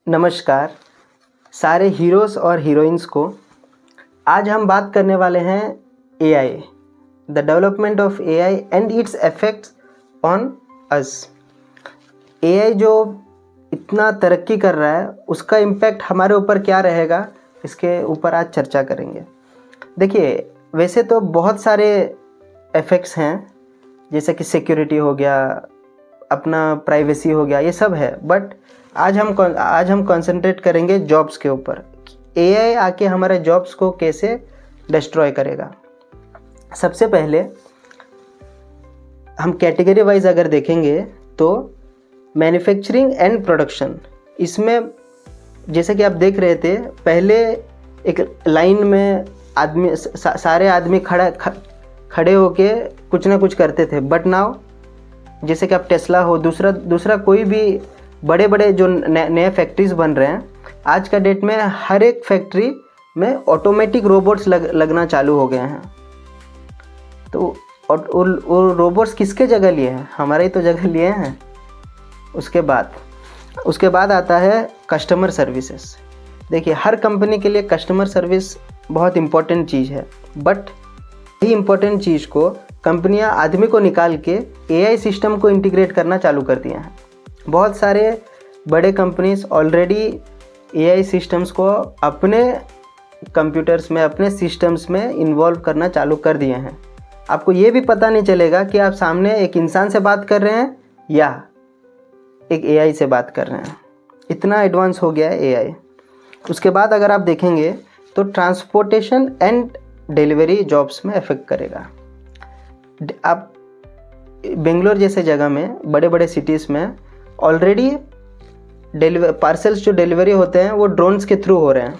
नमस्कार सारे हीरोज़ और हीरोइंस को। आज हम बात करने वाले हैं AI, the development of AI and it's effects on us. AI जो इतना तरक्की कर रहा है उसका इम्पैक्ट हमारे ऊपर क्या रहेगा, इसके ऊपर आज चर्चा करेंगे। देखिए, वैसे तो बहुत सारे इफ़ेक्ट्स हैं, जैसे कि सिक्योरिटी हो गया, अपना प्राइवेसी हो गया, ये सब है। बट आज हम कंसंट्रेट करेंगे जॉब्स के ऊपर। एआई आके हमारे जॉब्स को कैसे डिस्ट्रॉय करेगा। सबसे पहले हम कैटेगरी वाइज अगर देखेंगे तो मैन्युफैक्चरिंग एंड प्रोडक्शन, इसमें जैसे कि आप देख रहे थे, पहले एक लाइन में आदमी सारे आदमी खड़े होके कुछ ना कुछ करते थे। बट नाउ जैसे कि आप टेस्ला हो, दूसरा कोई भी बड़े बड़े जो नए फैक्ट्रीज बन रहे हैं, आज का डेट में हर एक फैक्ट्री में ऑटोमेटिक रोबोट्स लगना चालू हो गए हैं। तो वो रोबोट्स किसके जगह लिए हैं? हमारे ही तो जगह लिए हैं। उसके बाद आता है कस्टमर सर्विसेज। देखिए, हर कंपनी के लिए कस्टमर सर्विस बहुत इम्पोर्टेंट चीज़ है। बट यही इम्पोर्टेंट चीज़ को कंपनियां आदमी को निकाल के एआई सिस्टम को इंटीग्रेट करना चालू कर दिए हैं। बहुत सारे बड़े कंपनीज ऑलरेडी एआई सिस्टम्स को अपने कंप्यूटर्स में, अपने सिस्टम्स में इन्वॉल्व करना चालू कर दिए हैं। आपको ये भी पता नहीं चलेगा कि आप सामने एक इंसान से बात कर रहे हैं या एक एआई से बात कर रहे हैं। इतना एडवांस हो गया है एआई। उसके बाद अगर आप देखेंगे तो ट्रांसपोर्टेशन एंड डिलीवरी जॉब्स में इफेक्ट करेगा। आप बेंगलोर जैसे जगह में, बड़े बड़े सिटीज़ में ऑलरेडी पार्सल्स जो डिलीवरी होते हैं वो ड्रोन्स के थ्रू हो रहे हैं।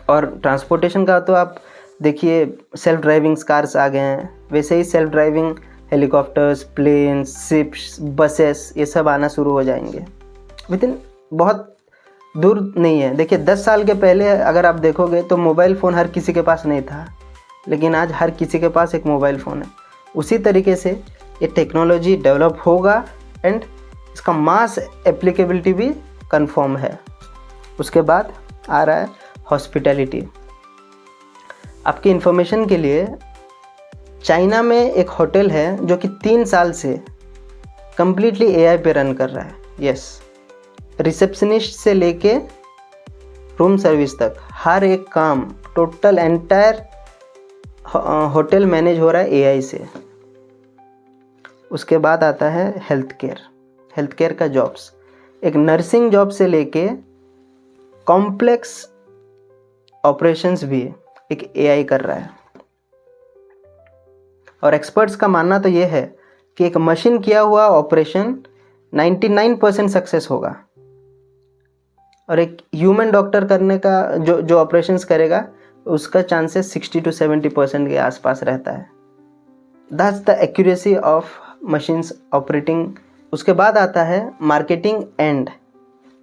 और ट्रांसपोर्टेशन का तो आप देखिए, सेल्फ ड्राइविंग कार्स आ गए हैं, वैसे ही self driving helicopters, planes, ships, buses, ये सब आना शुरू हो जाएंगे विदिन बहुत दूर नहीं है। देखिए, 10 साल के पहले अगर आप देखोगे तो मोबाइल फ़ोन हर किसी के पास नहीं था, लेकिन आज हर किसी के पास एक मोबाइल फ़ोन है। उसी तरीके से ये टेक्नोलॉजी डेवलप होगा एंड इसका मास एप्लीकेबिलिटी भी कंफर्म है। उसके बाद आ रहा है हॉस्पिटैलिटी। आपकी इन्फॉर्मेशन के लिए, चाइना में एक होटल है जो कि 3 साल से कम्प्लीटली एआई पे रन कर रहा है। यस, रिसेप्शनिस्ट से लेके रूम सर्विस तक हर एक काम, टोटल एंटायर होटल मैनेज हो रहा है एआई से। उसके बाद आता है हेल्थ केयर का जॉब्स। एक नर्सिंग जॉब से लेके कॉम्प्लेक्स ऑपरेशंस भी एक एआई कर रहा है। और एक्सपर्ट्स का मानना तो ये है कि एक मशीन किया हुआ ऑपरेशन 99% सक्सेस होगा, और एक ह्यूमन डॉक्टर करने का जो ऑपरेशंस करेगा उसका चांसेस 60 to 70% के आसपास रहता है। That's the accuracy of machines operating. उसके बाद आता है मार्केटिंग एंड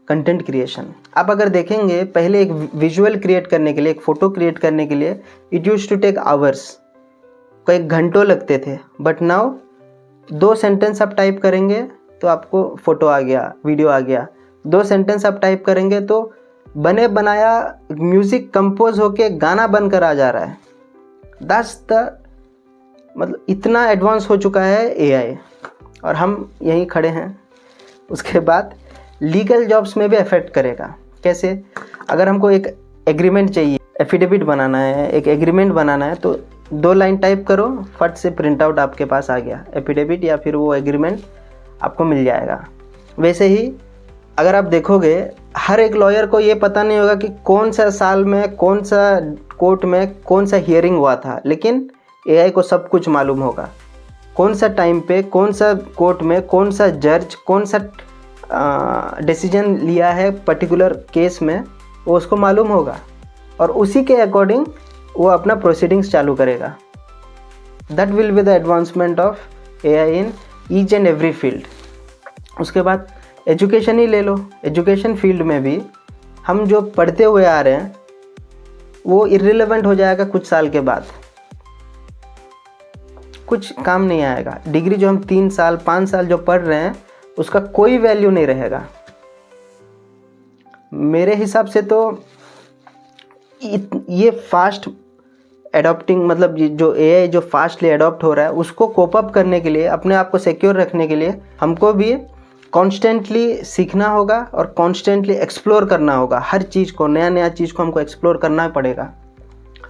कंटेंट क्रिएशन। आप अगर देखेंगे, पहले एक विजुअल क्रिएट करने के लिए, एक फ़ोटो क्रिएट करने के लिए it use to take hours, कई घंटों लगते थे। बट नाउ 2 सेंटेंस आप टाइप करेंगे तो आपको फ़ोटो आ गया, वीडियो आ गया। 2 सेंटेंस आप टाइप करेंगे तो बने बनाया म्यूज़िक कंपोज होके गाना बनकर आ जा रहा है। दैट्स द मतलब इतना एडवांस हो चुका है एआई, और हम यहीं खड़े हैं। उसके बाद लीगल जॉब्स में भी अफेक्ट करेगा। कैसे? अगर हमको एक एग्रीमेंट चाहिए, एफिडेविट बनाना है, एक एग्रीमेंट बनाना है, तो 2 लाइन टाइप करो, फट से प्रिंट आउट आपके पास आ गया, एफिडेविट या फिर वो एग्रीमेंट आपको मिल जाएगा। वैसे ही अगर आप देखोगे, हर एक लॉयर को ये पता नहीं होगा कि कौन सा साल में, कौन सा कोर्ट में, कौन सा हियरिंग हुआ था, लेकिन एआई को सब कुछ मालूम होगा। कौन सा टाइम पे, कौन सा कोर्ट में, कौन सा जज, कौन सा डिसीजन लिया है पर्टिकुलर केस में, वो उसको मालूम होगा, और उसी के अकॉर्डिंग वो अपना प्रोसीडिंग्स चालू करेगा। That will be the advancement of AI in each and every field. उसके बाद एजुकेशन ही ले लो। एजुकेशन फील्ड में भी हम जो पढ़ते हुए आ रहे हैं वो इर्रिलेवेंट हो जाएगा कुछ साल के बाद, कुछ काम नहीं आएगा। डिग्री जो हम 3 साल 5 साल जो पढ़ रहे हैं उसका कोई वैल्यू नहीं रहेगा। मेरे हिसाब से तो ये फास्ट एडॉप्टिंग, मतलब ये जो एआई जो फास्टली एडॉप्ट हो रहा है उसको कोप अप करने के लिए, अपने आप को सिक्योर रखने के लिए हमको भी कॉन्स्टेंटली सीखना होगा और कॉन्स्टेंटली एक्सप्लोर करना होगा। हर चीज़ को, नया नया चीज़ को हमको एक्सप्लोर करना पड़ेगा।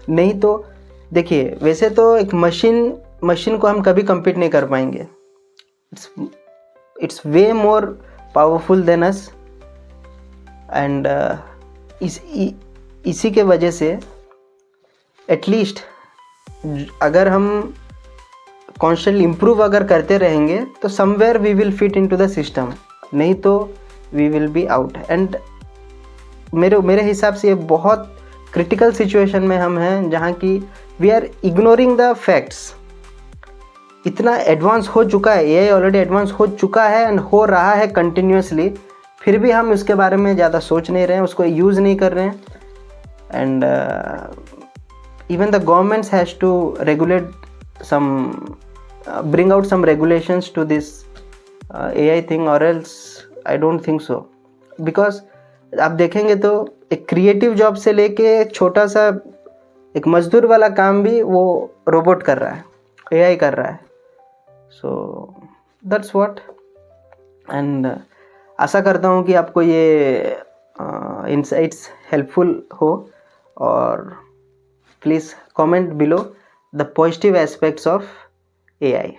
नहीं तो देखिए, वैसे तो एक मशीन को हम कभी compete नहीं कर पाएंगे। It's way more powerful than us. And इसी के वजह से एटलीस्ट अगर हम कॉन्स्टेंटली इम्प्रूव अगर करते रहेंगे तो somewhere we will fit into the system, नहीं तो we will be out. And मेरे हिसाब से ये बहुत क्रिटिकल सिचुएशन में हम हैं जहाँ की we are ignoring the facts. इतना एडवांस हो चुका है, एआई ऑलरेडी एडवांस हो चुका है एंड हो रहा है कंटिन्यूसली, फिर भी हम उसके बारे में ज़्यादा सोच नहीं रहे हैं, उसको यूज़ नहीं कर रहे हैं। And even the governments has to regulate some bring out some regulations to this AI thing, or else I don't think so, because आप देखेंगे तो एक क्रिएटिव जॉब से लेके एक छोटा सा एक मजदूर वाला काम भी वो रोबोट कर रहा है, एआई कर रहा है। So that's what. एंड आशा करता हूँ कि आपको ये इनसाइट्स हेल्पफुल हो, और please comment below the positive aspects of AI.